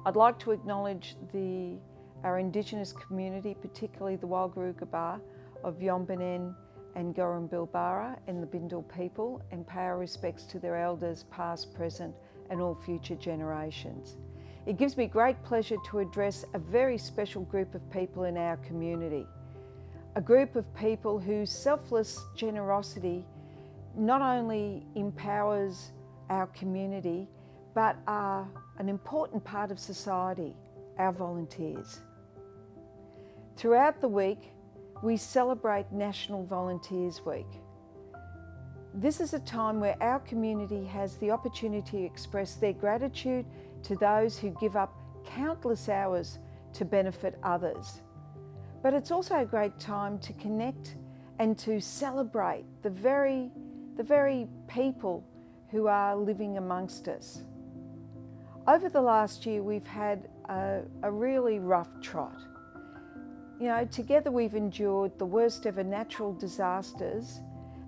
I'd like to acknowledge our Indigenous community, particularly the Walgarugabar of Yombenen and Gorumbilbara and the Bindal people, and pay our respects to their elders past, present and all future generations. It gives me great pleasure to address a very special group of people in our community. A group of people whose selfless generosity not only empowers our community, but are an important part of society, our volunteers. Throughout the week, we celebrate National Volunteers Week. This is a time where our community has the opportunity to express their gratitude to those who give up countless hours to benefit others. But it's also a great time to connect and to celebrate the very people who are living amongst us. Over the last year, we've had a really rough trot. You know, together we've endured the worst ever natural disasters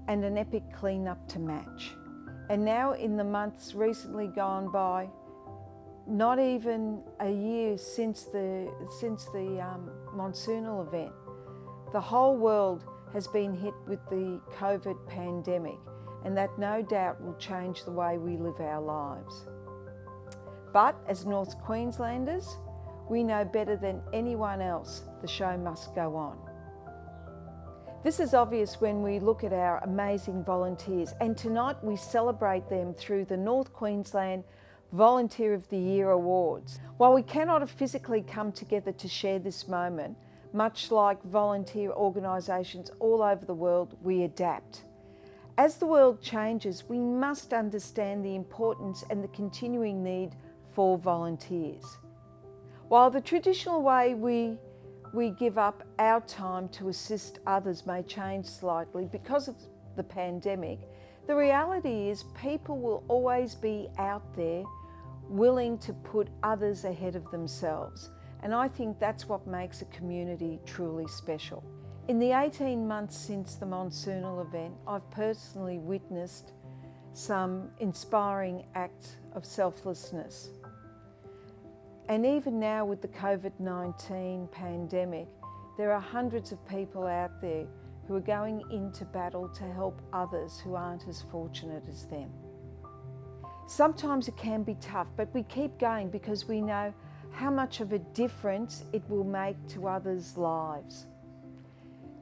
and an epic clean-up to match. And now in the months recently gone by, not even a year since the monsoonal event, the whole world has been hit with the COVID pandemic, and that no doubt will change the way we live our lives. But as North Queenslanders, we know better than anyone else the show must go on. This is obvious when we look at our amazing volunteers, and tonight we celebrate them through the North Queensland Volunteer of the Year Awards. While we cannot have physically come together to share this moment, much like volunteer organisations all over the world, we adapt. As the world changes, we must understand the importance and the continuing need for volunteers. While the traditional way we give up our time to assist others may change slightly because of the pandemic, the reality is people will always be out there willing to put others ahead of themselves. And I think that's what makes a community truly special. In the 18 months since the monsoonal event, I've personally witnessed some inspiring acts of selflessness. And even now with the COVID-19 pandemic, there are hundreds of people out there who are going into battle to help others who aren't as fortunate as them. Sometimes it can be tough, but we keep going because we know how much of a difference it will make to others' lives.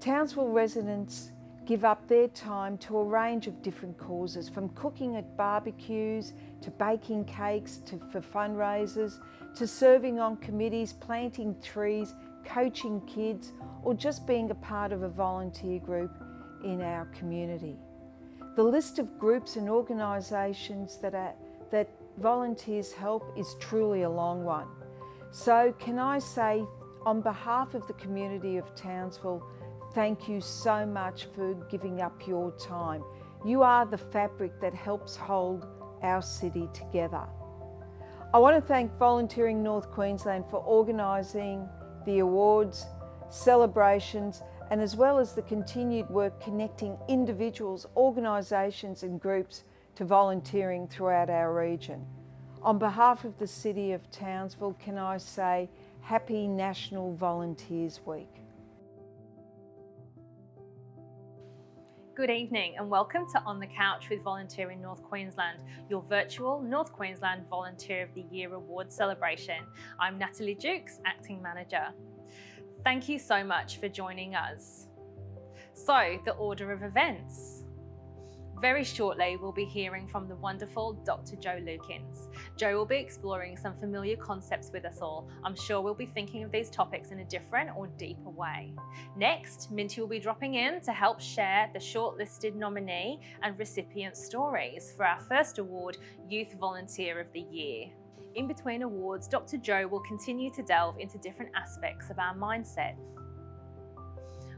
Townsville residents give up their time to a range of different causes, from cooking at barbecues, to baking cakes, for fundraisers, to serving on committees, planting trees, coaching kids, or just being a part of a volunteer group in our community. The list of groups and organisations that volunteers help is truly a long one. So can I say, on behalf of the community of Townsville, thank you so much for giving up your time. You are the fabric that helps hold our city together. I want to thank Volunteering North Queensland for organising the awards, celebrations, and as well as the continued work connecting individuals, organisations and groups to volunteering throughout our region. On behalf of the City of Townsville, can I say Happy National Volunteers Week. Good evening and welcome to On the Couch with Volunteering North Queensland, your virtual North Queensland Volunteer of the Year Award celebration. I'm Natalie Jukes, Acting Manager. Thank you so much for joining us. So, the order of events. Very shortly, we'll be hearing from the wonderful Dr. Jo Lukins. Jo will be exploring some familiar concepts with us all. I'm sure we'll be thinking of these topics in a different or deeper way. Next, Minty will be dropping in to help share the shortlisted nominee and recipient stories for our first award, Youth Volunteer of the Year. In between awards, Dr. Jo will continue to delve into different aspects of our mindset.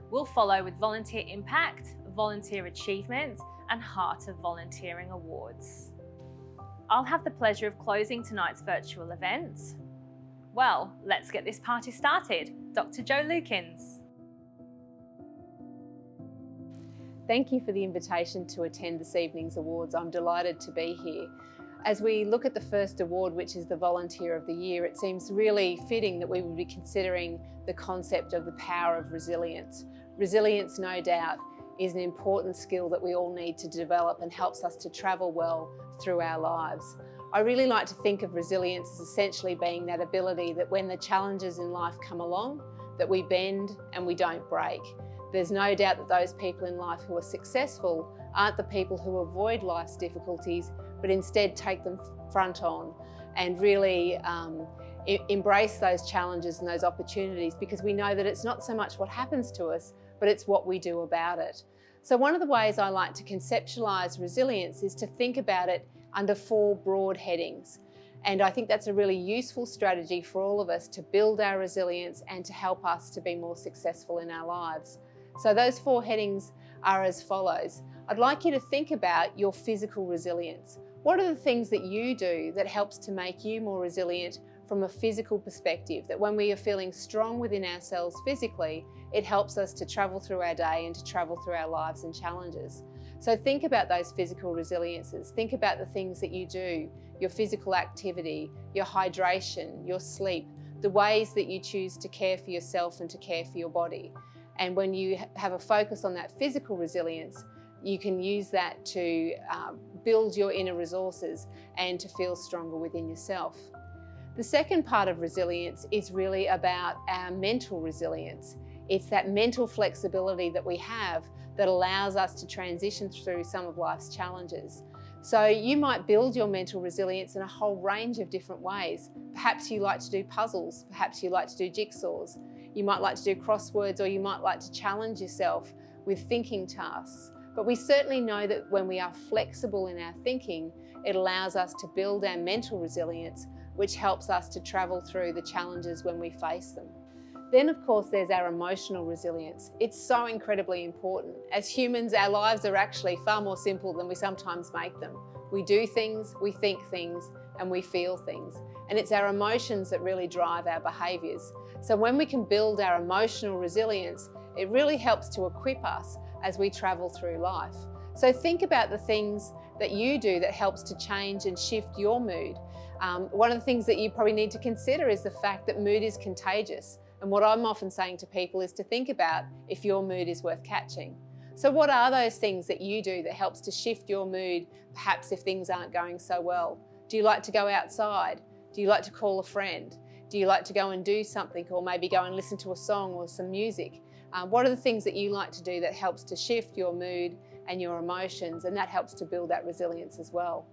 We'll follow with Volunteer Impact, Volunteer Achievement, and Heart of Volunteering Awards. I'll have the pleasure of closing tonight's virtual event. Well, let's get this party started. Dr. Jo Lukins. Thank you for the invitation to attend this evening's awards. I'm delighted to be here. As we look at the first award, which is the Volunteer of the Year, it seems really fitting that we would be considering the concept of the power of resilience. Resilience, no doubt, is an important skill that we all need to develop and helps us to travel well through our lives. I really like to think of resilience as essentially being that ability that when the challenges in life come along, that we bend and we don't break. There's no doubt that those people in life who are successful aren't the people who avoid life's difficulties, but instead take them front on and really embrace those challenges and those opportunities, because we know that it's not so much what happens to us, but it's what we do about it. So one of the ways I like to conceptualise resilience is to think about it under 4 broad headings. And I think that's a really useful strategy for all of us to build our resilience and to help us to be more successful in our lives. So those 4 headings are as follows. I'd like you to think about your physical resilience. What are the things that you do that helps to make you more resilient from a physical perspective, that when we are feeling strong within ourselves physically, it helps us to travel through our day and to travel through our lives and challenges. So think about those physical resiliences. Think about the things that you do, your physical activity, your hydration, your sleep, the ways that you choose to care for yourself and to care for your body. And when you have a focus on that physical resilience, you can use that to build your inner resources and to feel stronger within yourself. The second part of resilience is really about our mental resilience. It's that mental flexibility that we have that allows us to transition through some of life's challenges. So you might build your mental resilience in a whole range of different ways. Perhaps you like to do puzzles, perhaps you like to do jigsaws, you might like to do crosswords, or you might like to challenge yourself with thinking tasks. But we certainly know that when we are flexible in our thinking, it allows us to build our mental resilience, which helps us to travel through the challenges when we face them. Then, of course, there's our emotional resilience. It's so incredibly important. As humans, our lives are actually far more simple than we sometimes make them. We do things, we think things, and we feel things. And it's our emotions that really drive our behaviours. So when we can build our emotional resilience, it really helps to equip us as we travel through life. So think about the things that you do that helps to change and shift your mood. One of the things that you probably need to consider is the fact that mood is contagious. And what I'm often saying to people is to think about if your mood is worth catching. So what are those things that you do that helps to shift your mood, perhaps if things aren't going so well? Do you like to go outside? Do you like to call a friend? Do you like to go and do something, or maybe go and listen to a song or some music? What are the things that you like to do that helps to shift your mood and your emotions, and that helps to build that resilience as well?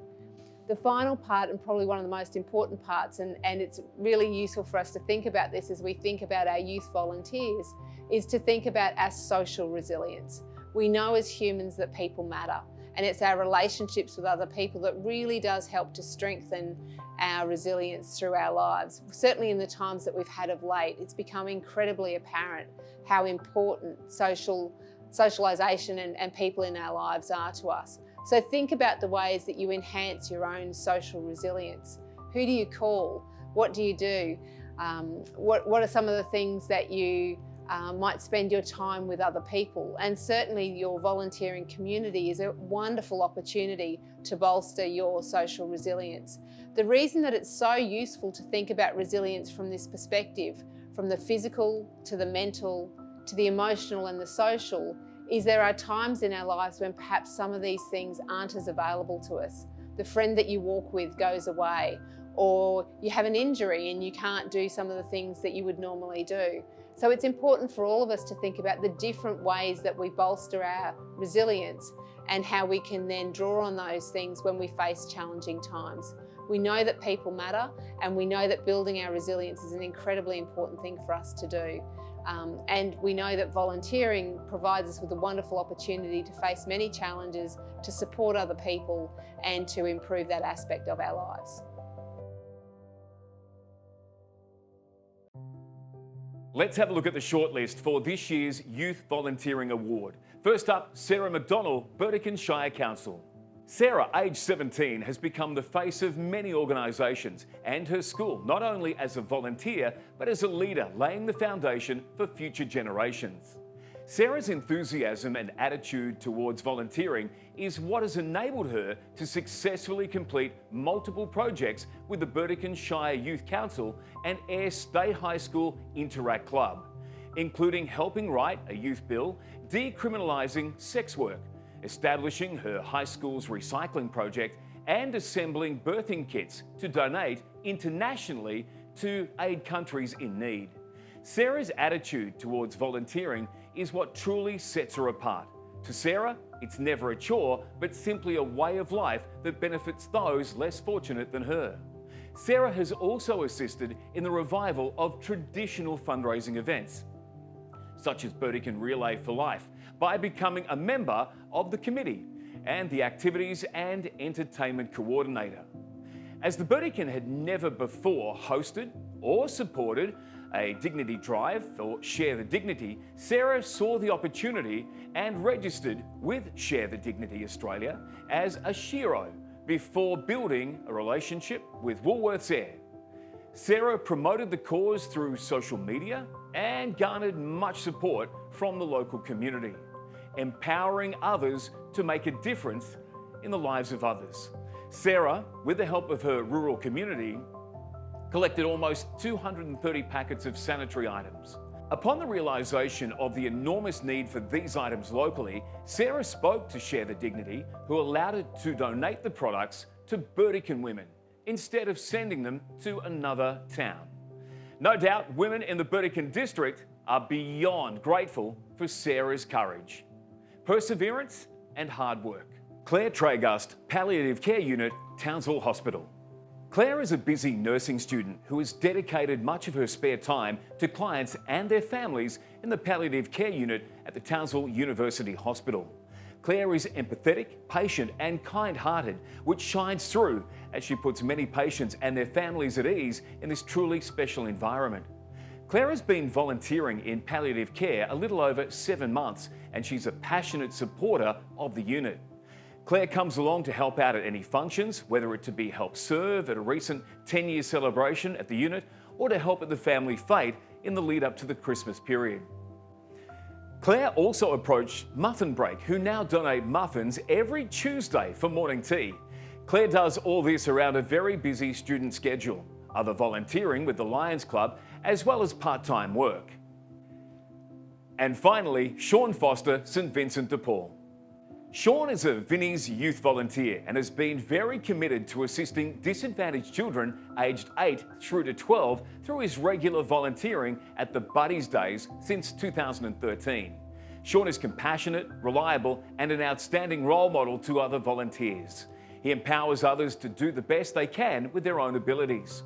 The final part, and probably one of the most important parts, and it's really useful for us to think about this as we think about our youth volunteers, is to think about our social resilience. We know as humans that people matter, and it's our relationships with other people that really does help to strengthen our resilience through our lives. Certainly in the times that we've had of late, it's become incredibly apparent how important socialisation and people in our lives are to us. So think about the ways that you enhance your own social resilience. Who do you call? What do you do? What are some of the things that you might spend your time with other people? And certainly your volunteering community is a wonderful opportunity to bolster your social resilience. The reason that it's so useful to think about resilience from this perspective, from the physical to the mental to the emotional and the social, is there are times in our lives when perhaps some of these things aren't as available to us. The friend that you walk with goes away, or you have an injury and you can't do some of the things that you would normally do. So it's important for all of us to think about the different ways that we bolster our resilience and how we can then draw on those things when we face challenging times. We know that people matter, and we know that building our resilience is an incredibly important thing for us to do. And we know that volunteering provides us with a wonderful opportunity to face many challenges, to support other people, and to improve that aspect of our lives. Let's have a look at the shortlist for this year's Youth Volunteering Award. First up, Sarah McDonnell, Burdekin Shire Council. Sarah, aged 17, has become the face of many organisations and her school, not only as a volunteer, but as a leader, laying the foundation for future generations. Sarah's enthusiasm and attitude towards volunteering is what has enabled her to successfully complete multiple projects with the Burdekin Shire Youth Council and Ayr State High School Interact Club, including helping write a youth bill decriminalising sex work, establishing her high school's recycling project, and assembling birthing kits to donate internationally to aid countries in need. Sarah's attitude towards volunteering is what truly sets her apart. To Sarah, it's never a chore, but simply a way of life that benefits those less fortunate than her. Sarah has also assisted in the revival of traditional fundraising events, such as Burdekin Relay for Life, by becoming a member of the committee and the activities and entertainment coordinator. As the Burdekin had never before hosted or supported a dignity drive or Share the Dignity, Sarah saw the opportunity and registered with Share the Dignity Australia as a shero before building a relationship with Woolworths Ayr. Sarah promoted the cause through social media and garnered much support from the local community, empowering others to make a difference in the lives of others. Sarah, with the help of her rural community, collected almost 230 packets of sanitary items. Upon the realisation of the enormous need for these items locally, Sarah spoke to Share the Dignity, who allowed her to donate the products to Burdekin women instead of sending them to another town. No doubt, women in the Burdekin district are beyond grateful for Sarah's courage, perseverance and hard work. Claire Tragust, Palliative Care Unit, Townsville Hospital. Claire is a busy nursing student who has dedicated much of her spare time to clients and their families in the Palliative Care Unit at the Townsville University Hospital. Claire is empathetic, patient and kind-hearted, which shines through as she puts many patients and their families at ease in this truly special environment. Claire has been volunteering in palliative care a little over 7 months, and she's a passionate supporter of the unit. Claire comes along to help out at any functions, whether it to be help serve at a recent 10-year celebration at the unit or to help at the family fete in the lead up to the Christmas period. Claire also approached Muffin Break, who now donate muffins every Tuesday for morning tea. Claire does all this around a very busy student schedule, other volunteering with the Lions Club, as well as part-time work. And finally, Sean Foster, St Vincent de Paul. Sean is a Vinnie's youth volunteer and has been very committed to assisting disadvantaged children aged 8 through to 12 through his regular volunteering at the Buddies Days since 2013. Sean is compassionate, reliable and an outstanding role model to other volunteers. He empowers others to do the best they can with their own abilities.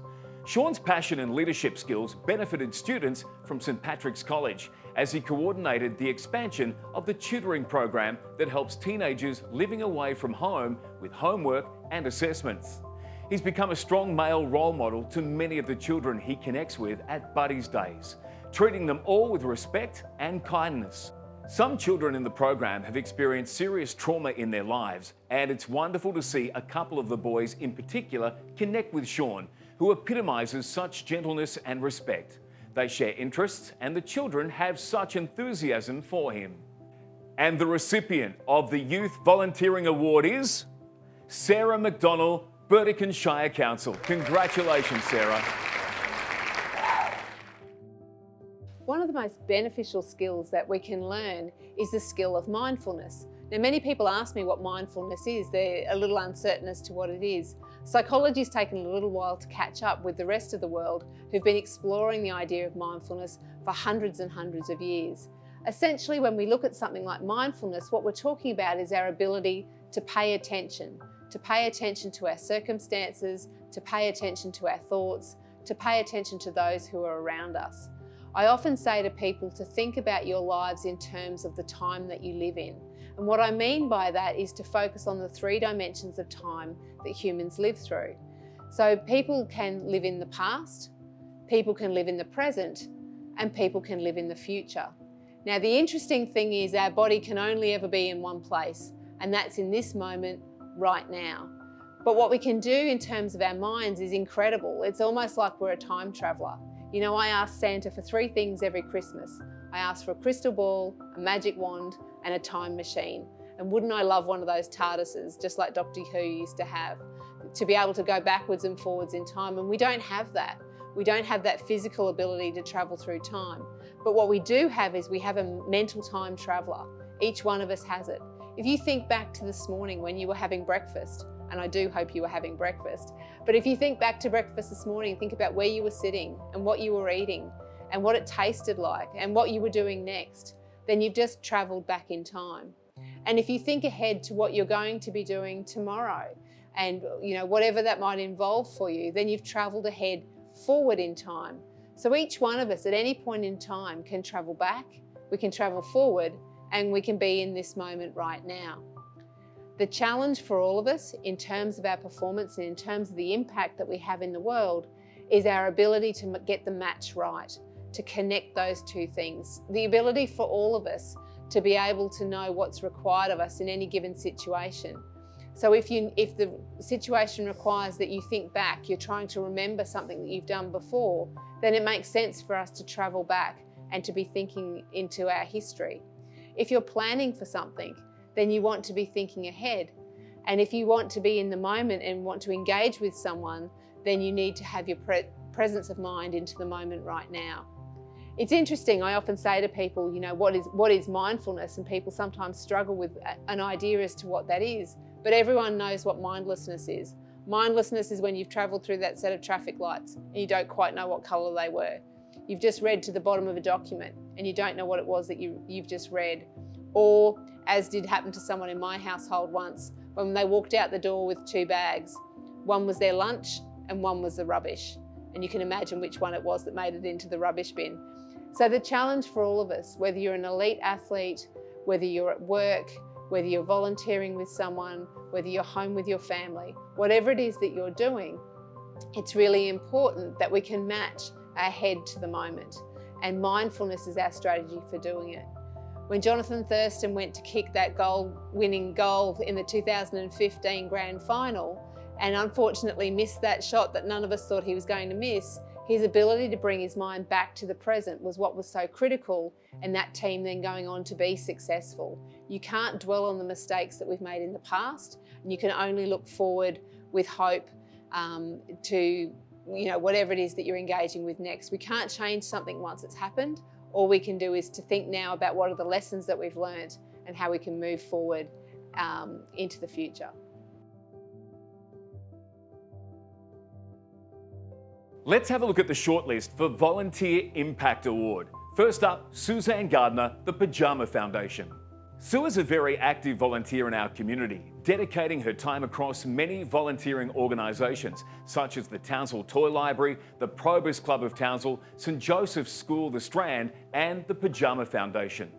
Sean's passion and leadership skills benefited students from St Patrick's College as he coordinated the expansion of the tutoring program that helps teenagers living away from home with homework and assessments. He's become a strong male role model to many of the children he connects with at Buddies Days, treating them all with respect and kindness. Some children in the program have experienced serious trauma in their lives, and it's wonderful to see a couple of the boys in particular connect with Sean, who epitomises such gentleness and respect. They share interests and the children have such enthusiasm for him. And the recipient of the Youth Volunteering Award is Sarah McDonnell, Burdekin Shire Council. Congratulations, Sarah. One of the most beneficial skills that we can learn is the skill of mindfulness. Now, many people ask me what mindfulness is. They're a little uncertain as to what it is. Psychology has taken a little while to catch up with the rest of the world who've been exploring the idea of mindfulness for hundreds and hundreds of years. Essentially, when we look at something like mindfulness, what we're talking about is our ability to pay attention to our circumstances, to pay attention to our thoughts, to pay attention to those who are around us. I often say to people to think about your lives in terms of the time that you live in. And what I mean by that is to focus on the 3 dimensions of time that humans live through. So people can live in the past, people can live in the present, and people can live in the future. Now, the interesting thing is our body can only ever be in one place, and that's in this moment right now. But what we can do in terms of our minds is incredible. It's almost like we're a time traveler. You know, I ask Santa for 3 things every Christmas. I ask for a crystal ball, a magic wand, and a time machine. And wouldn't I love one of those TARDISes, just like Doctor Who used to have, to be able to go backwards and forwards in time. And we don't have that. We don't have that physical ability to travel through time. But what we do have is we have a mental time traveller. Each one of us has it. If you think back to this morning when you were having breakfast, and I do hope you were having breakfast, but if you think back to breakfast this morning, think about where you were sitting and what you were eating and what it tasted like and what you were doing next, then you've just travelled back in time. And if you think ahead to what you're going to be doing tomorrow and whatever that might involve for you, then you've travelled ahead forward in time. So each one of us at any point in time can travel back, we can travel forward, and we can be in this moment right now. The challenge for all of us in terms of our performance and in terms of the impact that we have in the world is our ability to get the match right, to connect those two things. The ability for all of us to be able to know what's required of us in any given situation. So if the situation requires that you think back, you're trying to remember something that you've done before, then it makes sense for us to travel back and to be thinking into our history. If you're planning for something, then you want to be thinking ahead. And if you want to be in the moment and want to engage with someone, then you need to have your presence of mind into the moment right now. It's interesting, I often say to people, what is mindfulness? And people sometimes struggle with an idea as to what that is. But everyone knows what mindlessness is. Mindlessness is when you've travelled through that set of traffic lights and you don't quite know what colour they were. You've just read to the bottom of a document and you don't know what it was that you've just read. Or, as did happen to someone in my household once, when they walked out the door with 2 bags. One was their lunch and one was the rubbish. And you can imagine which one it was that made it into the rubbish bin. So the challenge for all of us, whether you're an elite athlete, whether you're at work, whether you're volunteering with someone, whether you're home with your family, whatever it is that you're doing, it's really important that we can match our head to the moment. And mindfulness is our strategy for doing it. When Jonathan Thurston went to kick that winning goal in the 2015 grand final and unfortunately missed that shot that none of us thought he was going to miss, his ability to bring his mind back to the present was what was so critical, and that team then going on to be successful. You can't dwell on the mistakes that we've made in the past, and you can only look forward with hope to whatever it is that you're engaging with next. We can't change something once it's happened. All we can do is to think now about what are the lessons that we've learned and how we can move forward into the future. Let's have a look at the shortlist for Volunteer Impact Award. First up, Suzanne Gardner, the Pyjama Foundation. Sue is a very active volunteer in our community, dedicating her time across many volunteering organisations, such as the Townsville Toy Library, the Probus Club of Townsville, St Joseph's School, The Strand, and the Pyjama Foundation.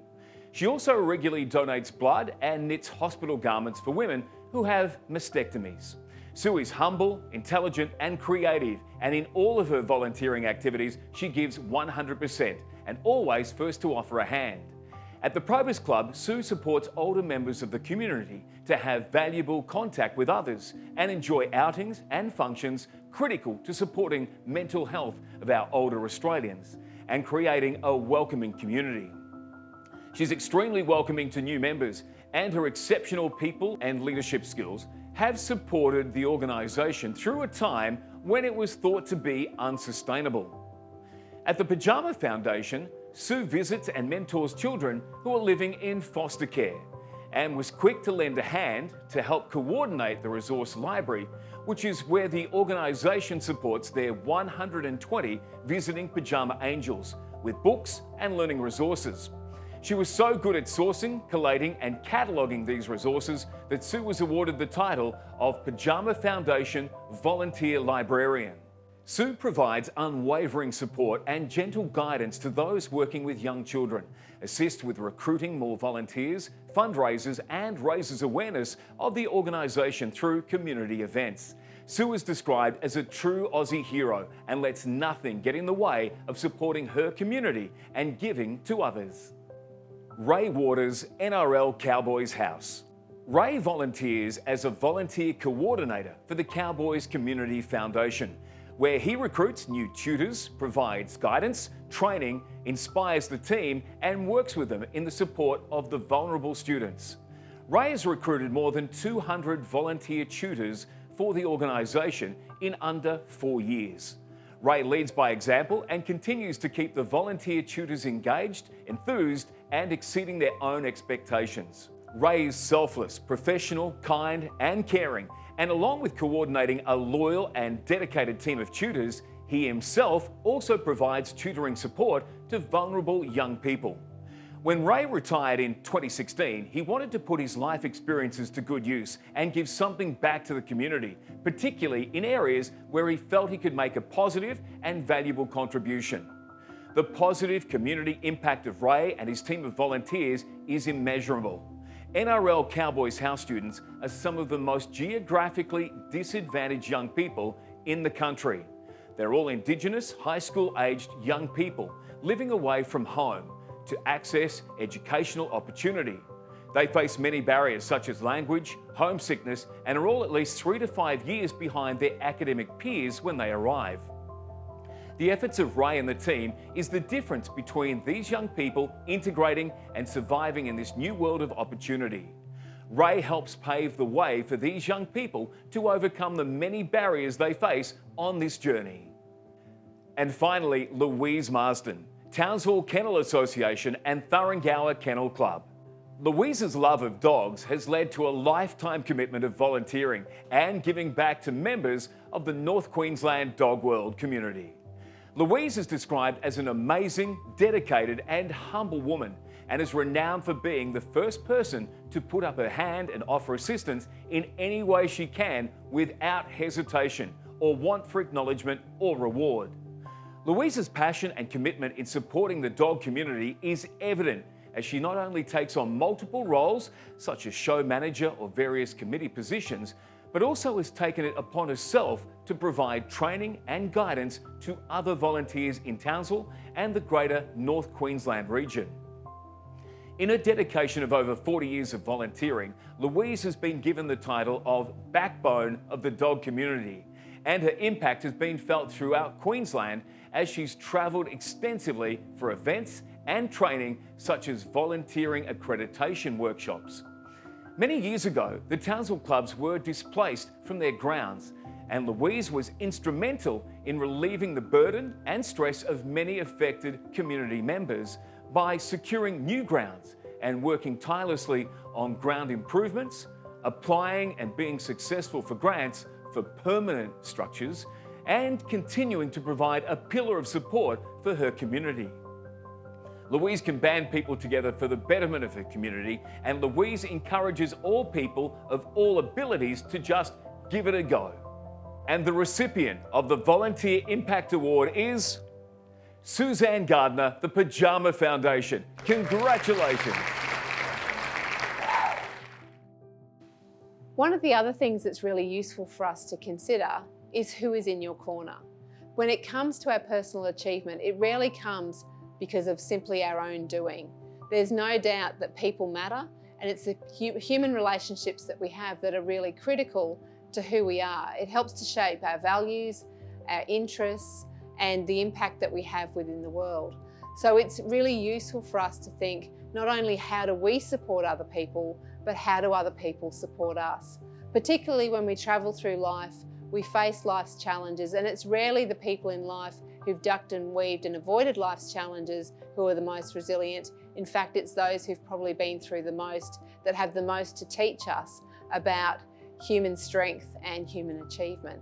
She also regularly donates blood and knits hospital garments for women who have mastectomies. Sue is humble, intelligent and creative, and in all of her volunteering activities she gives 100% and always first to offer a hand. At the Probus Club, Sue supports older members of the community to have valuable contact with others and enjoy outings and functions critical to supporting mental health of our older Australians and creating a welcoming community. She's extremely welcoming to new members, and her exceptional people and leadership skills have supported the organisation through a time when it was thought to be unsustainable. At the Pyjama Foundation, Sue visits and mentors children who are living in foster care and was quick to lend a hand to help coordinate the resource library, which is where the organisation supports their 120 visiting pyjama angels with books and learning resources. She was so good at sourcing, collating and cataloguing these resources that Sue was awarded the title of Pyjama Foundation Volunteer Librarian. Sue provides unwavering support and gentle guidance to those working with young children, assists with recruiting more volunteers, fundraisers and raises awareness of the organisation through community events. Sue is described as a true Aussie hero and lets nothing get in the way of supporting her community and giving to others. Ray Waters, NRL Cowboys House. Ray volunteers as a volunteer coordinator for the Cowboys Community Foundation, where he recruits new tutors, provides guidance, training, inspires the team, and works with them in the support of the vulnerable students. Ray has recruited more than 200 volunteer tutors for the organisation in under 4 years. Ray leads by example and continues to keep the volunteer tutors engaged, enthused, and exceeding their own expectations. Ray is selfless, professional, kind, and caring, and along with coordinating a loyal and dedicated team of tutors, he himself also provides tutoring support to vulnerable young people. When Ray retired in 2016, he wanted to put his life experiences to good use and give something back to the community, particularly in areas where he felt he could make a positive and valuable contribution. The positive community impact of Ray and his team of volunteers is immeasurable. NRL Cowboys house students are some of the most geographically disadvantaged young people in the country. They're all Indigenous, high school aged young people living away from home to access educational opportunity. They face many barriers such as language, homesickness, and are all at least 3 to 5 years behind their academic peers when they arrive. The efforts of Ray and the team is the difference between these young people integrating and surviving in this new world of opportunity. Ray helps pave the way for these young people to overcome the many barriers they face on this journey. And finally, Louise Marsden, Townsville Kennel Association and Thuringowa Kennel Club. Louise's love of dogs has led to a lifetime commitment of volunteering and giving back to members of the North Queensland dog world community. Louise is described as an amazing, dedicated and humble woman and is renowned for being the first person to put up her hand and offer assistance in any way she can without hesitation or want for acknowledgement or reward. Louise's passion and commitment in supporting the dog community is evident as she not only takes on multiple roles, such as show manager or various committee positions, but also has taken it upon herself to provide training and guidance to other volunteers in Townsville and the greater North Queensland region. In her dedication of over 40 years of volunteering, Louise has been given the title of Backbone of the Dog Community, and her impact has been felt throughout Queensland as she's travelled extensively for events and training such as volunteering accreditation workshops. Many years ago, the Townsville clubs were displaced from their grounds, and Louise was instrumental in relieving the burden and stress of many affected community members by securing new grounds and working tirelessly on ground improvements, applying and being successful for grants for permanent structures, and continuing to provide a pillar of support for her community. Louise can band people together for the betterment of her community, and Louise encourages all people of all abilities to just give it a go. And the recipient of the Volunteer Impact Award is Suzanne Gardner, the Pajama Foundation. Congratulations. One of the other things that's really useful for us to consider is who is in your corner. When it comes to our personal achievement, it rarely comes because of simply our own doing. There's no doubt that people matter, and it's the human relationships that we have that are really critical to who we are. It helps to shape our values, our interests, and the impact that we have within the world. So it's really useful for us to think not only how do we support other people, but how do other people support us? Particularly when we travel through life, we face life's challenges, and it's rarely the people in life who've ducked and weaved and avoided life's challenges who are the most resilient. In fact, it's those who've probably been through the most that have the most to teach us about human strength and human achievement.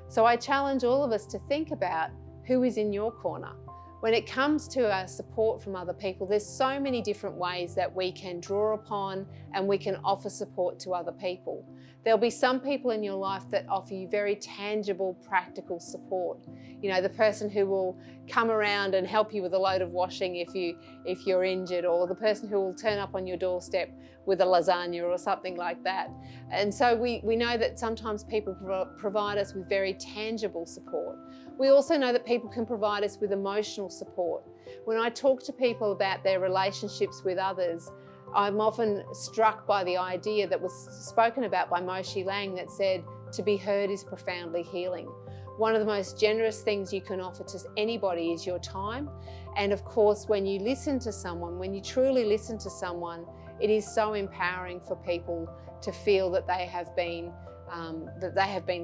So I challenge all of us to think about who is in your corner. When it comes to our support from other people, there's so many different ways that we can draw upon and we can offer support to other people. There'll be some people in your life that offer you very tangible, practical support. You know, the person who will come around and help you with a load of washing if you're injured, or the person who will turn up on your doorstep with a lasagna or something like that. And so we know that sometimes people provide us with very tangible support. We also know that people can provide us with emotional support. When I talk to people about their relationships with others, I'm often struck by the idea that was spoken about by Moshe Lang that said, to be heard is profoundly healing. One of the most generous things you can offer to anybody is your time. And of course, when you listen to someone, when you truly listen to someone, it is so empowering for people to feel that they have been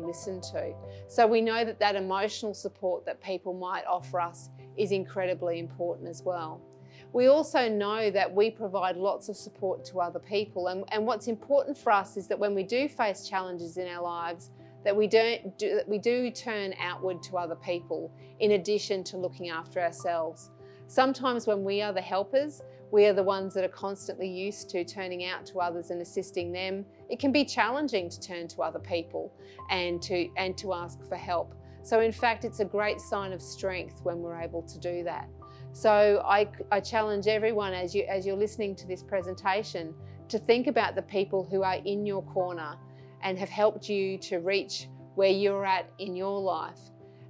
listened to. So we know that that emotional support that people might offer us is incredibly important as well. We also know that we provide lots of support to other people, and what's important for us is that when we do face challenges in our lives, that we do turn outward to other people in addition to looking after ourselves. Sometimes when we are the helpers, we are the ones that are constantly used to turning out to others and assisting them. It can be challenging to turn to other people and to ask for help. So in fact, it's a great sign of strength when we're able to do that. So I challenge everyone as you're listening to this presentation to think about the people who are in your corner and have helped you to reach where you're at in your life.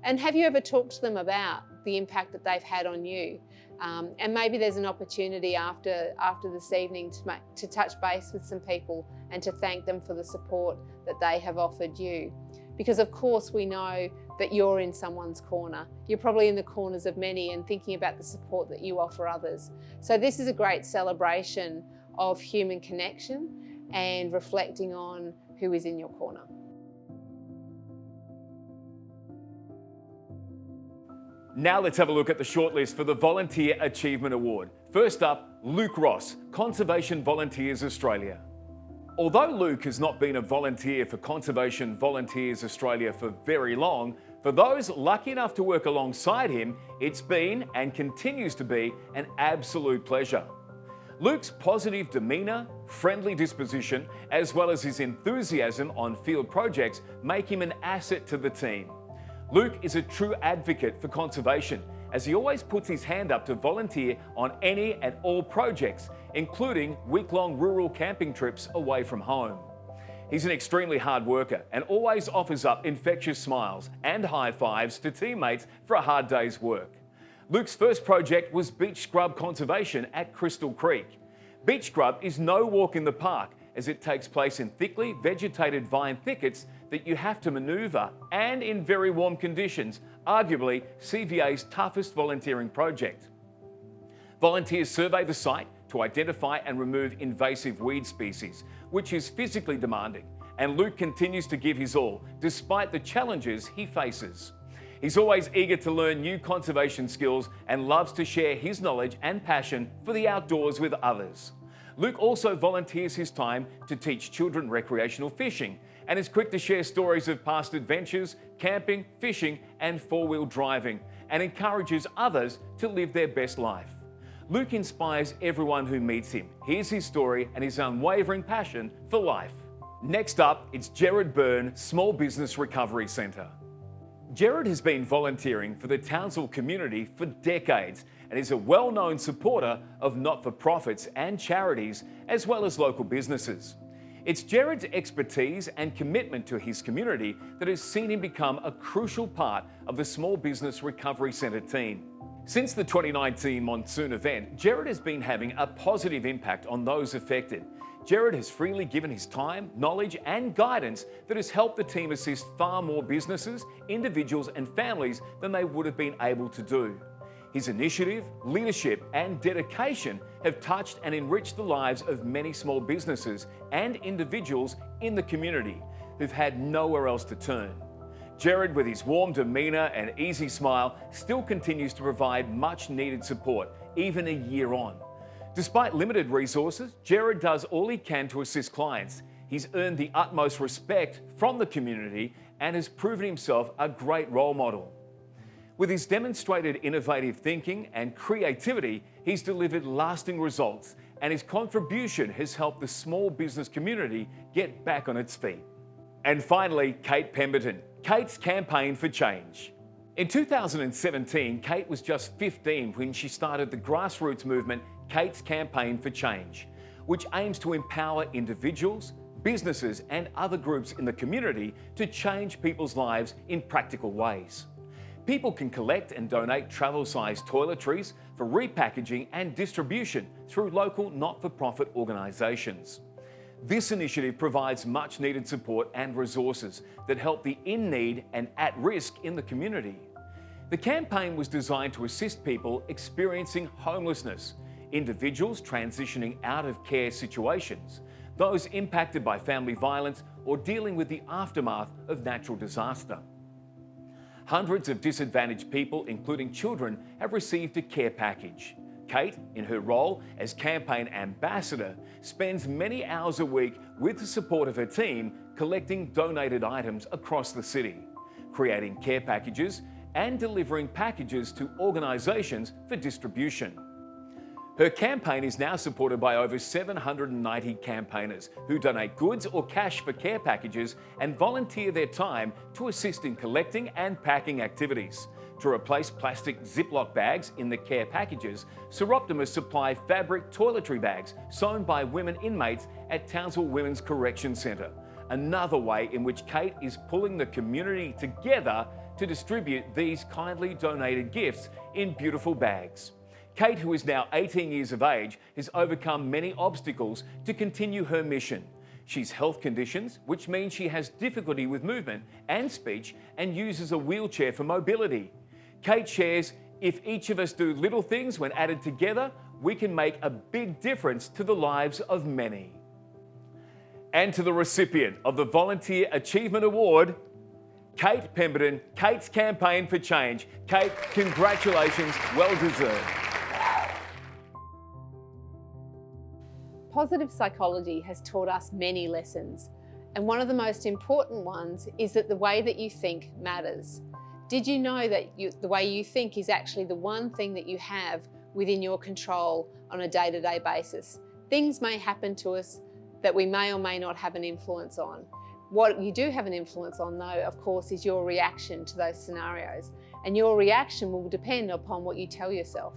And have you ever talked to them about the impact that they've had on you? And maybe there's an opportunity after this evening to touch base with some people and to thank them for the support that they have offered you. Because of course we know that you're in someone's corner. You're probably in the corners of many and thinking about the support that you offer others. So this is a great celebration of human connection and reflecting on who is in your corner. Now let's have a look at the shortlist for the Volunteer Achievement Award. First up, Luke Ross, Conservation Volunteers Australia. Although Luke has not been a volunteer for Conservation Volunteers Australia for very long, for those lucky enough to work alongside him, it's been and continues to be an absolute pleasure. Luke's positive demeanour, friendly disposition, as well as his enthusiasm on field projects make him an asset to the team. Luke is a true advocate for conservation, as he always puts his hand up to volunteer on any and all projects, including week-long rural camping trips away from home. He's an extremely hard worker and always offers up infectious smiles and high fives to teammates for a hard day's work. Luke's first project was beach scrub conservation at Crystal Creek. Beach scrub is no walk in the park, as it takes place in thickly vegetated vine thickets that you have to manoeuvre and in very warm conditions, arguably CVA's toughest volunteering project. Volunteers survey the site to identify and remove invasive weed species, which is physically demanding, and Luke continues to give his all despite the challenges he faces. He's always eager to learn new conservation skills and loves to share his knowledge and passion for the outdoors with others. Luke also volunteers his time to teach children recreational fishing and is quick to share stories of past adventures, camping, fishing and four-wheel driving, and encourages others to live their best life. Luke inspires everyone who meets him, hears his story and his unwavering passion for life. Next up, it's Gerard Byrne Small Business Recovery Centre. Gerard has been volunteering for the Townsville community for decades and is a well-known supporter of not-for-profits and charities, as well as local businesses. It's Gerard's expertise and commitment to his community that has seen him become a crucial part of the Small Business Recovery Centre team. Since the 2019 monsoon event, Gerard has been having a positive impact on those affected. Gerard has freely given his time, knowledge and guidance that has helped the team assist far more businesses, individuals and families than they would have been able to do. His initiative, leadership and dedication have touched and enriched the lives of many small businesses and individuals in the community who've had nowhere else to turn. Gerard, with his warm demeanour and easy smile, still continues to provide much needed support, even a year on. Despite limited resources, Gerard does all he can to assist clients. He's earned the utmost respect from the community and has proven himself a great role model. With his demonstrated innovative thinking and creativity, he's delivered lasting results, and his contribution has helped the small business community get back on its feet. And finally, Kate Pemberton, Kate's Campaign for Change. In 2017, Kate was just 15 when she started the grassroots movement Kate's Campaign for Change, which aims to empower individuals, businesses and other groups in the community to change people's lives in practical ways. People can collect and donate travel-sized toiletries for repackaging and distribution through local not-for-profit organisations. This initiative provides much needed support and resources that help the in need and at risk in the community. The campaign was designed to assist people experiencing homelessness, individuals transitioning out of care situations, those impacted by family violence or dealing with the aftermath of natural disaster. Hundreds of disadvantaged people, including children, have received a care package. Kate, in her role as campaign ambassador, spends many hours a week with the support of her team collecting donated items across the city, creating care packages and delivering packages to organisations for distribution. Her campaign is now supported by over 790 campaigners who donate goods or cash for care packages and volunteer their time to assist in collecting and packing activities. To replace plastic Ziploc bags in the care packages, Seroptimus supply fabric toiletry bags sewn by women inmates at Townsville Women's Correction Centre. Another way in which Kate is pulling the community together to distribute these kindly donated gifts in beautiful bags. Kate, who is now 18 years of age, has overcome many obstacles to continue her mission. She's health conditions, which means she has difficulty with movement and speech and uses a wheelchair for mobility. Kate shares, if each of us do little things when added together, we can make a big difference to the lives of many. And to the recipient of the Volunteer Achievement Award, Kate Pemberton, Kate's Campaign for Change. Kate, congratulations, well deserved. Positive psychology has taught us many lessons, and one of the most important ones is that the way that you think matters. Did you know that the way you think is actually the one thing that you have within your control on a day-to-day basis? Things may happen to us that we may or may not have an influence on. What you do have an influence on, though, of course, is your reaction to those scenarios, and your reaction will depend upon what you tell yourself.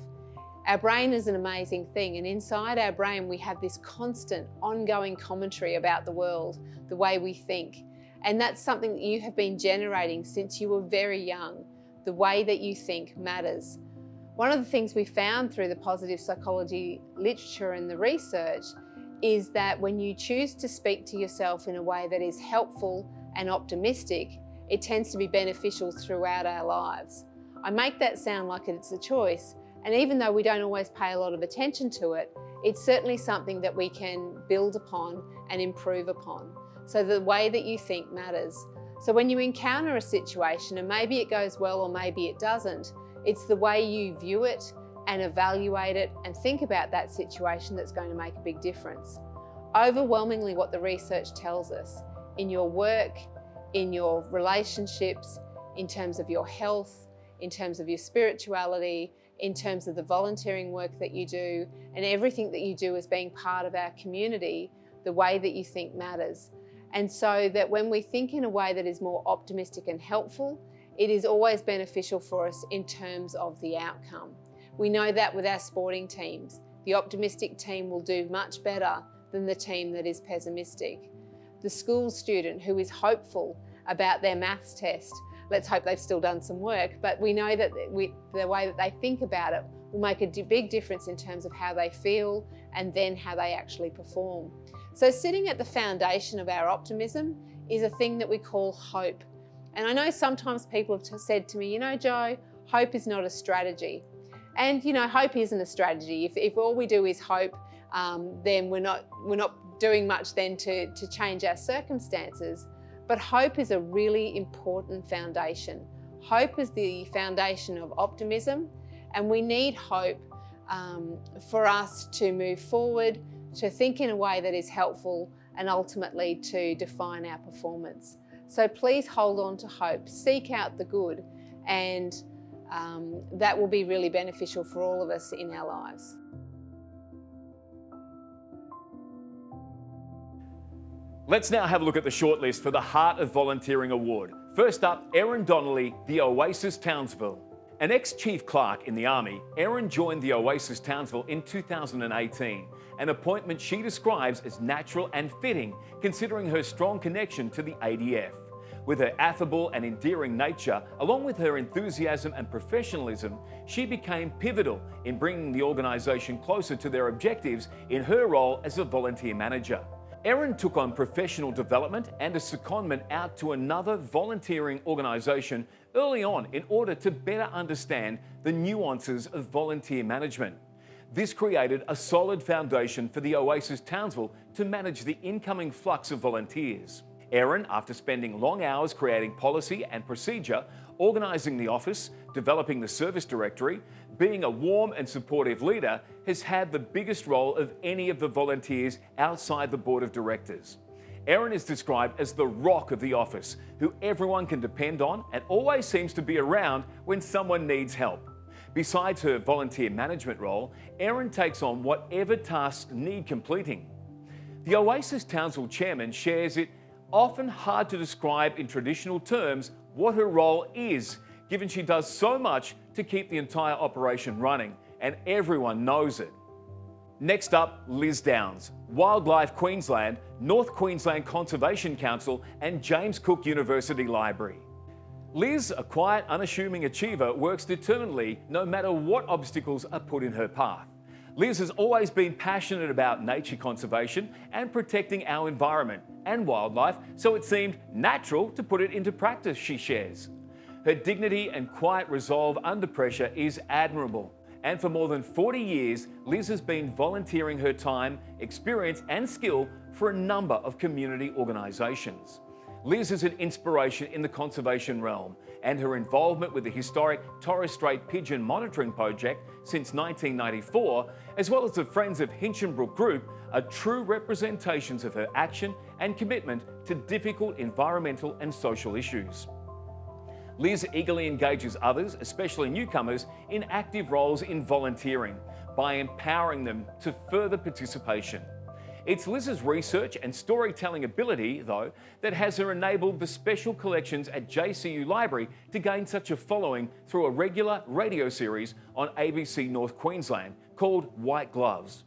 Our brain is an amazing thing, and inside our brain we have this constant, ongoing commentary about the world, the way we think. And that's something that you have been generating since you were very young. The way that you think matters. One of the things we found through the positive psychology literature and the research is that when you choose to speak to yourself in a way that is helpful and optimistic, it tends to be beneficial throughout our lives. I make that sound like it's a choice, and even though we don't always pay a lot of attention to it, it's certainly something that we can build upon and improve upon. So the way that you think matters. So when you encounter a situation, and maybe it goes well or maybe it doesn't, it's the way you view it and evaluate it and think about that situation that's going to make a big difference. Overwhelmingly, what the research tells us, in your work, in your relationships, in terms of your health, in terms of your spirituality, in terms of the volunteering work that you do, and everything that you do as being part of our community, the way that you think matters. And so that when we think in a way that is more optimistic and helpful, it is always beneficial for us in terms of the outcome. We know that with our sporting teams. The optimistic team will do much better than the team that is pessimistic. The school student who is hopeful about their maths test, let's hope they've still done some work, but we know that the way that they think about it will make a big difference in terms of how they feel and then how they actually perform. So sitting at the foundation of our optimism is a thing that we call hope. And I know sometimes people have said to me, you know, Jo, hope is not a strategy. And you know, hope isn't a strategy. If all we do is hope, then we're not doing much then to change our circumstances. But hope is a really important foundation. Hope is the foundation of optimism, and we need hope for us to move forward, to think in a way that is helpful, and ultimately to define our performance. So please hold on to hope, seek out the good, and that will be really beneficial for all of us in our lives. Let's now have a look at the shortlist for the Heart of Volunteering Award. First up, Erin Donnelly, the Oasis Townsville. An ex-chief clerk in the Army, Erin joined the Oasis Townsville in 2018, an appointment she describes as natural and fitting considering her strong connection to the ADF. With her affable and endearing nature, along with her enthusiasm and professionalism, she became pivotal in bringing the organisation closer to their objectives in her role as a volunteer manager. Erin took on professional development and a secondment out to another volunteering organisation early on in order to better understand the nuances of volunteer management. This created a solid foundation for the Oasis Townsville to manage the incoming flux of volunteers. Erin, after spending long hours creating policy and procedure, organising the office, developing the service directory, being a warm and supportive leader, has had the biggest role of any of the volunteers outside the board of directors. Erin is described as the rock of the office, who everyone can depend on and always seems to be around when someone needs help. Besides her volunteer management role, Erin takes on whatever tasks need completing. The Oasis Townsville chairman shares it often hard to describe in traditional terms what her role is, given she does so much to keep the entire operation running, and everyone knows it. Next up, Liz Downs, Wildlife Queensland, North Queensland Conservation Council and James Cook University Library. Liz, a quiet, unassuming achiever, works determinedly no matter what obstacles are put in her path. Liz has always been passionate about nature conservation and protecting our environment and wildlife, so it seemed natural to put it into practice, she shares. Her dignity and quiet resolve under pressure is admirable. And for more than 40 years, Liz has been volunteering her time, experience and skill for a number of community organisations. Liz is an inspiration in the conservation realm, and her involvement with the historic Torres Strait Pigeon Monitoring Project since 1994, as well as the Friends of Hinchinbrook Group, are true representations of her action and commitment to difficult environmental and social issues. Liz eagerly engages others, especially newcomers, in active roles in volunteering by empowering them to further participation. It's Liz's research and storytelling ability, though, that has her enabled the special collections at JCU Library to gain such a following through a regular radio series on ABC North Queensland called White Gloves.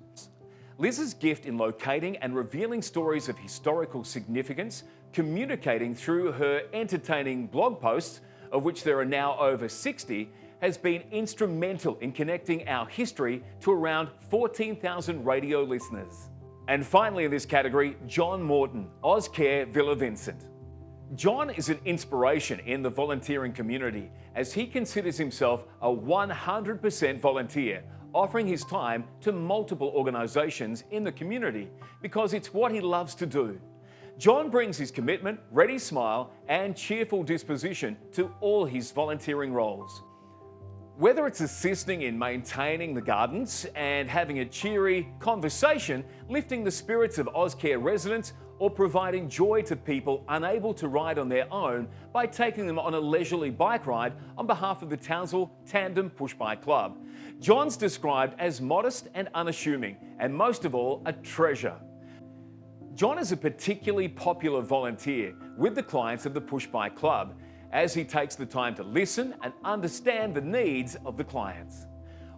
Liz's gift in locating and revealing stories of historical significance, communicating through her entertaining blog posts, of which there are now over 60, has been instrumental in connecting our history to around 14,000 radio listeners. And finally in this category, John Morton, Ozcare Villa Vincent. John is an inspiration in the volunteering community as he considers himself a 100% volunteer, offering his time to multiple organisations in the community because it's what he loves to do. John brings his commitment, ready smile and cheerful disposition to all his volunteering roles. Whether it's assisting in maintaining the gardens and having a cheery conversation, lifting the spirits of Ozcare residents, or providing joy to people unable to ride on their own by taking them on a leisurely bike ride on behalf of the Townsville Tandem Push Bike Club. John's described as modest and unassuming, and most of all, a treasure. John is a particularly popular volunteer with the clients of the Push Bike Club, as he takes the time to listen and understand the needs of the clients.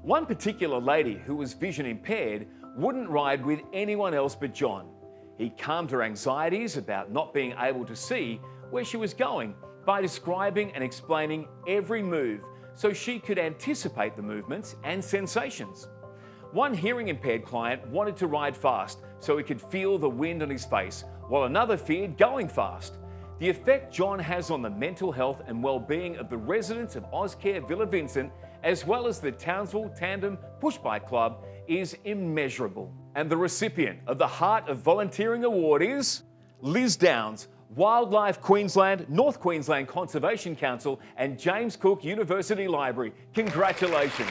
One particular lady who was vision impaired wouldn't ride with anyone else but John. He calmed her anxieties about not being able to see where she was going by describing and explaining every move so she could anticipate the movements and sensations. One hearing impaired client wanted to ride fast so he could feel the wind on his face, while another feared going fast. The effect John has on the mental health and well-being of the residents of Ozcare Villa Vincent, as well as the Townsville Tandem Push Bike Club, is immeasurable. And the recipient of the Heart of Volunteering Award is Liz Downs, Wildlife Queensland, North Queensland Conservation Council and James Cook University Library. Congratulations.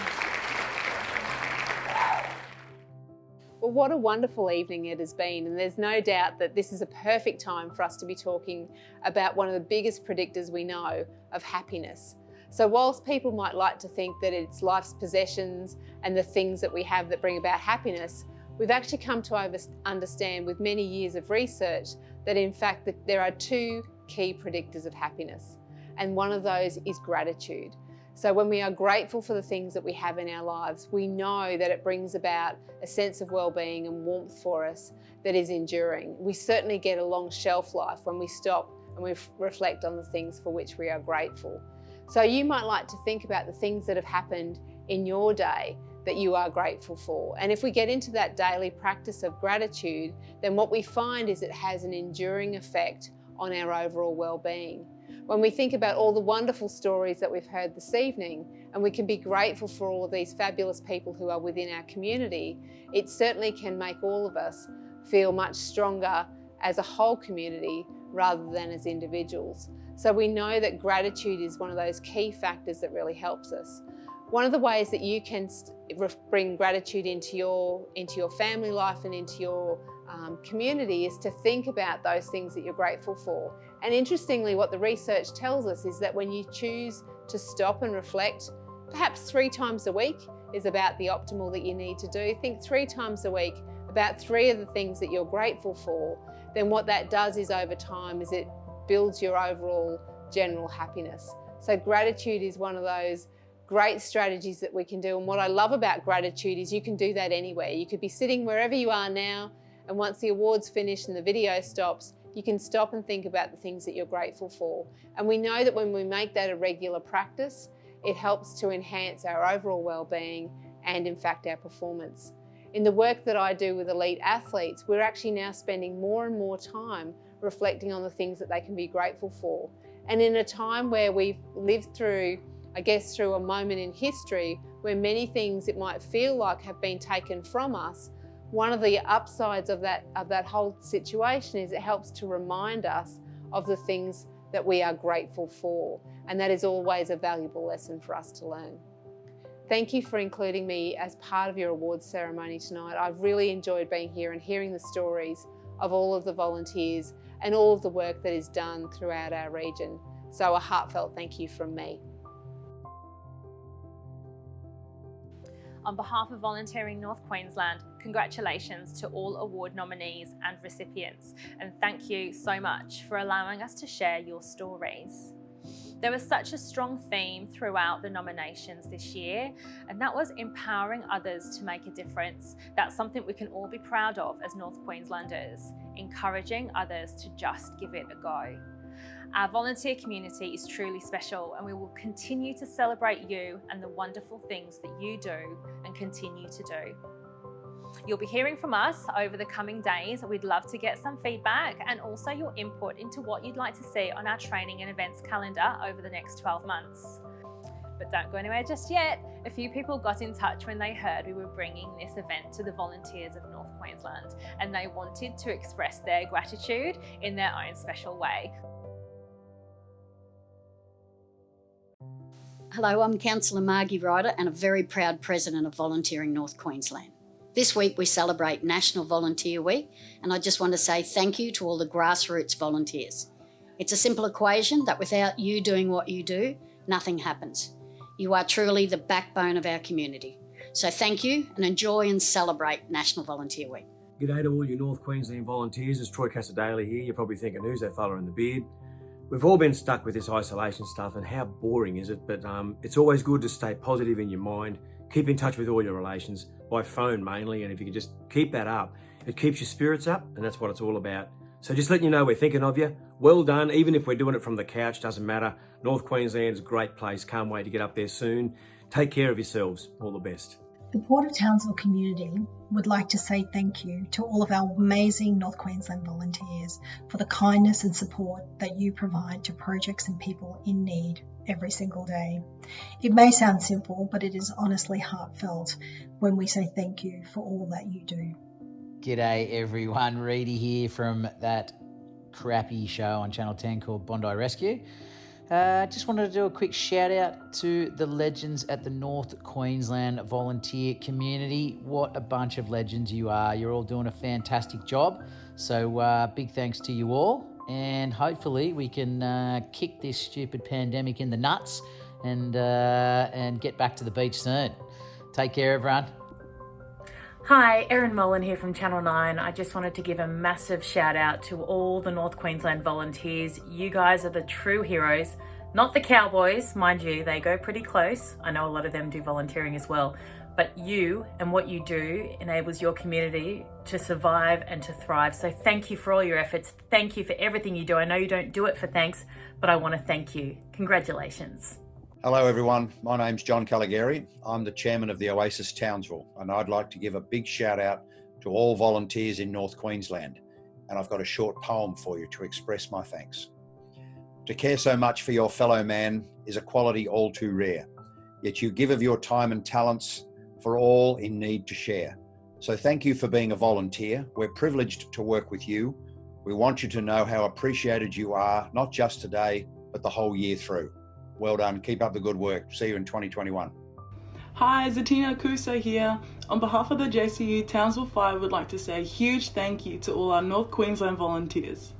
Well, what a wonderful evening it has been, and there's no doubt that this is a perfect time for us to be talking about one of the biggest predictors we know of happiness. So whilst people might like to think that it's life's possessions and the things that we have that bring about happiness, we've actually come to understand with many years of research that in fact that there are two key predictors of happiness, and one of those is gratitude. So when we are grateful for the things that we have in our lives, we know that it brings about a sense of well-being and warmth for us that is enduring. We certainly get a long shelf life when we stop and we reflect on the things for which we are grateful. So you might like to think about the things that have happened in your day that you are grateful for. And if we get into that daily practice of gratitude, then what we find is it has an enduring effect on our overall well-being. When we think about all the wonderful stories that we've heard this evening, and we can be grateful for all of these fabulous people who are within our community, it certainly can make all of us feel much stronger as a whole community rather than as individuals. So we know that gratitude is one of those key factors that really helps us. One of the ways that you can bring gratitude into your family life and into your community is to think about those things that you're grateful for. And interestingly, what the research tells us is that when you choose to stop and reflect, perhaps 3 times a week is about the optimal that you need to do. Think 3 times a week about 3 of the things that you're grateful for. Then what that does is over time is it builds your overall general happiness. So gratitude is one of those great strategies that we can do. And what I love about gratitude is you can do that anywhere. You could be sitting wherever you are now, and once the award's finished and the video stops, you can stop and think about the things that you're grateful for. And we know that when we make that a regular practice, it helps to enhance our overall well-being and in fact our performance. In the work that I do with elite athletes, we're actually now spending more and more time reflecting on the things that they can be grateful for. And in a time where we've lived through, I guess, through a moment in history where many things it might feel like have been taken from us, one of the upsides of that whole situation is it helps to remind us of the things that we are grateful for. And that is always a valuable lesson for us to learn. Thank you for including me as part of your awards ceremony tonight. I've really enjoyed being here and hearing the stories of all of the volunteers and all of the work that is done throughout our region. So a heartfelt thank you from me. On behalf of Volunteering North Queensland, congratulations to all award nominees and recipients, and thank you so much for allowing us to share your stories. There was such a strong theme throughout the nominations this year, and that was empowering others to make a difference. That's something we can all be proud of as North Queenslanders, encouraging others to just give it a go. Our volunteer community is truly special, and we will continue to celebrate you and the wonderful things that you do and continue to do. You'll be hearing from us over the coming days. We'd love to get some feedback and also your input into what you'd like to see on our training and events calendar over the next 12 months. But don't go anywhere just yet. A few people got in touch when they heard we were bringing this event to the volunteers of North Queensland, and they wanted to express their gratitude in their own special way. Hello, I'm Councillor Margie Ryder and a very proud president of Volunteering North Queensland. This week we celebrate National Volunteer Week, and I just want to say thank you to all the grassroots volunteers. It's a simple equation that without you doing what you do, nothing happens. You are truly the backbone of our community. So thank you and enjoy and celebrate National Volunteer Week. G'day to all you North Queensland volunteers. It's Troy Casadale here. You're probably thinking, who's that fella in the beard? We've all been stuck with this isolation stuff, and how boring is it? But it's always good to stay positive in your mind, keep in touch with all your relations, by phone mainly, and if you can just keep that up, it keeps your spirits up, and that's what it's all about. So just letting you know we're thinking of you. Well done, even if we're doing it from the couch, doesn't matter. North Queensland's a great place, can't wait to get up there soon. Take care of yourselves, all the best. The Port of Townsville community would like to say thank you to all of our amazing North Queensland volunteers for the kindness and support that you provide to projects and people in need every single day. It may sound simple, but it is honestly heartfelt when we say thank you for all that you do. G'day everyone, Reedy here from that crappy show on Channel 10 called Bondi Rescue. Just wanted to do a quick shout out to the legends at the North Queensland volunteer community. What a bunch of legends you are. You're all doing a fantastic job. So big thanks to you all. And hopefully we can kick this stupid pandemic in the nuts and get back to the beach soon. Take care, everyone. Hi, Erin Mullen here from Channel 9. I just wanted to give a massive shout out to all the North Queensland volunteers. You guys are the true heroes, not the cowboys, mind you, they go pretty close. I know a lot of them do volunteering as well, but you and what you do enables your community to survive and to thrive. So thank you for all your efforts. Thank you for everything you do. I know you don't do it for thanks, but I want to thank you. Congratulations. Hello everyone, my name's John Caligari. I'm the chairman of the Oasis Townsville, and I'd like to give a big shout out to all volunteers in North Queensland. And I've got a short poem for you to express my thanks. To care so much for your fellow man is a quality all too rare, yet you give of your time and talents for all in need to share. So thank you for being a volunteer. We're privileged to work with you. We want you to know how appreciated you are, not just today, but the whole year through. Well done. Keep up the good work. See you in 2021. Hi, Zatina Kusa here. On behalf of the JCU Townsville 5, would like to say a huge thank you to all our North Queensland volunteers.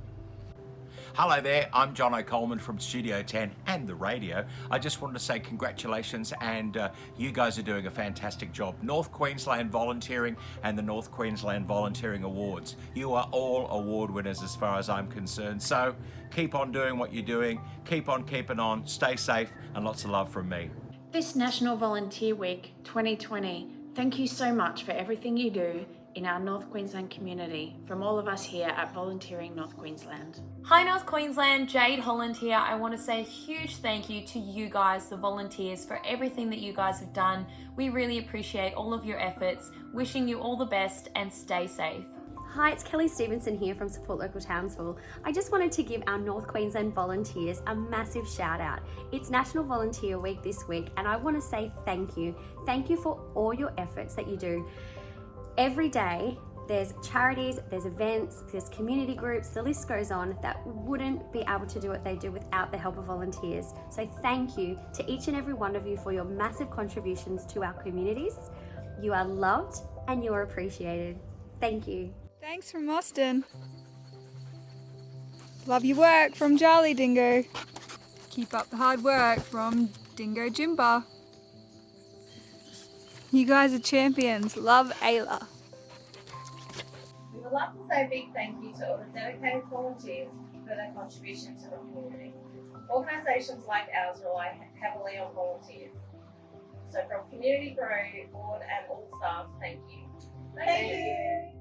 Hello there, I'm John O'Coleman from Studio 10 and the radio. I just wanted to say congratulations, and you guys are doing a fantastic job. North Queensland Volunteering and the North Queensland Volunteering Awards. You are all award winners as far as I'm concerned. So keep on doing what you're doing, keep on keeping on, stay safe, and lots of love from me. This National Volunteer Week 2020, thank you so much for everything you do in our North Queensland community, from all of us here at Volunteering North Queensland. Hi North Queensland, Jade Holland here. I want to say a huge thank you to you guys, the volunteers, for everything that you guys have done. We really appreciate all of your efforts. Wishing you all the best and stay safe. Hi, it's Kelly Stevenson here from Support Local Townsville. I just wanted to give our North Queensland volunteers a massive shout out. It's National Volunteer Week this week, and I want to say thank you. Thank you for all your efforts that you do. Every day, there's charities, there's events, there's community groups, the list goes on, that wouldn't be able to do what they do without the help of volunteers. So thank you to each and every one of you for your massive contributions to our communities. You are loved and you are appreciated. Thank you. Thanks from Austin. Love your work from Charlie Dingo. Keep up the hard work from Dingo Jimba. You guys are champions. Love, Ayla. We would love to say a big thank you to all the dedicated volunteers for their contribution to the community. Organisations like ours rely heavily on volunteers. So from Community Grow, board and all staff, thank you. Thank you.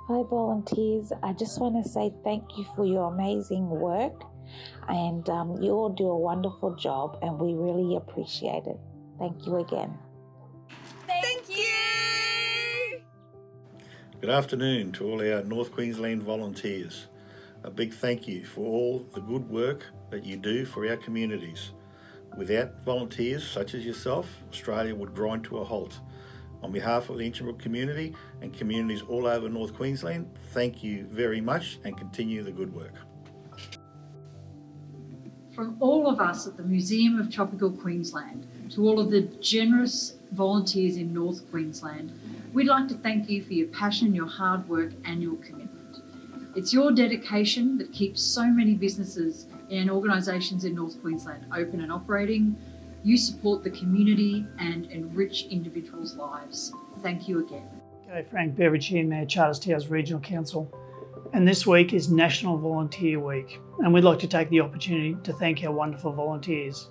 Hi volunteers, I just want to say thank you for your amazing work, and you all do a wonderful job and we really appreciate it. Thank you again. Thank you! Good afternoon to all our North Queensland volunteers. A big thank you for all the good work that you do for our communities. Without volunteers such as yourself, Australia would grind to a halt. On behalf of the Inchbrook community and communities all over North Queensland, thank you very much and continue the good work. From all of us at the Museum of Tropical Queensland to all of the generous volunteers in North Queensland, we'd like to thank you for your passion, your hard work and your commitment. It's your dedication that keeps so many businesses and organisations in North Queensland open and operating. You support the community and enrich individuals' lives. Thank you again. G'day, Frank Beveridge here, Mayor Charters Towers Regional Council. And this week is National Volunteer Week, and we'd like to take the opportunity to thank our wonderful volunteers.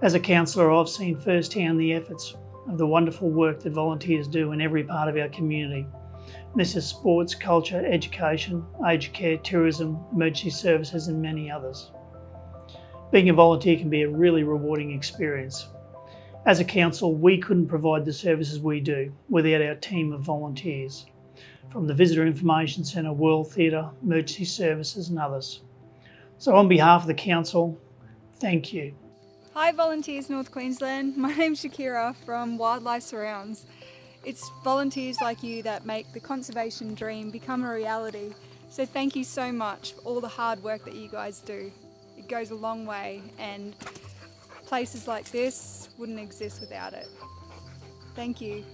As a councillor, I've seen firsthand the efforts of the wonderful work that volunteers do in every part of our community. This is sports, culture, education, aged care, tourism, emergency services and many others. Being a volunteer can be a really rewarding experience. As a council, we couldn't provide the services we do without our team of volunteers, from the Visitor Information Centre, World Theatre, emergency services and others. So on behalf of the council, thank you. Hi Volunteers North Queensland, my name's Shakira from Wildlife Surrounds. It's volunteers like you that make the conservation dream become a reality. So thank you so much for all the hard work that you guys do. It goes a long way, and places like this wouldn't exist without it. Thank you.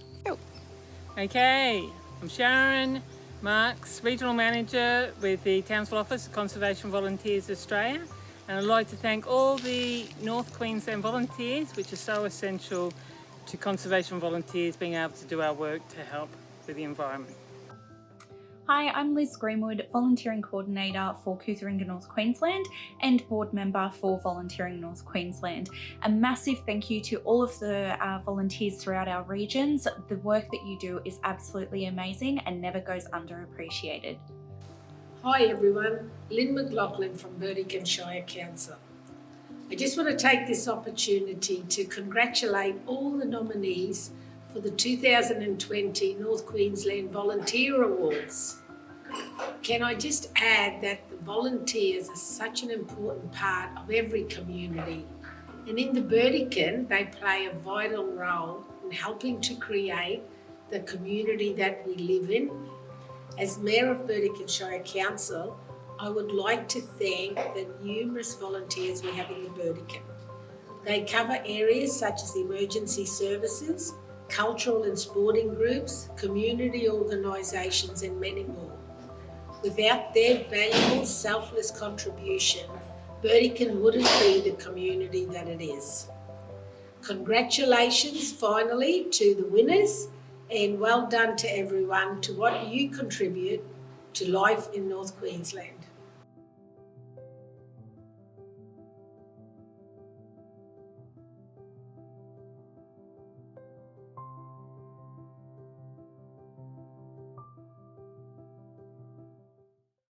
Okay, I'm Sharon Marks, Regional Manager with the Townsville Office of Conservation Volunteers Australia, and I'd like to thank all the North Queensland volunteers, which are so essential to conservation volunteers being able to do our work to help with the environment. Hi, I'm Liz Greenwood, Volunteering Coordinator for Cootheringa North Queensland and Board Member for Volunteering North Queensland. A massive thank you to all of the volunteers throughout our regions. The work that you do is absolutely amazing and never goes underappreciated. Hi everyone, Lynn McLaughlin from Burdekin Shire Council. I just want to take this opportunity to congratulate all the nominees for the 2020 North Queensland Volunteer Awards. Can I just add that the volunteers are such an important part of every community, and in the Burdekin they play a vital role in helping to create the community that we live in. As Mayor of Burdekin Shire Council, I would like to thank the numerous volunteers we have in the Burdekin. They cover areas such as emergency services, cultural and sporting groups, community organisations and many more. Without their valuable, selfless contribution, Burdekin wouldn't be the community that it is. Congratulations finally to the winners, and well done to everyone to what you contribute to life in North Queensland.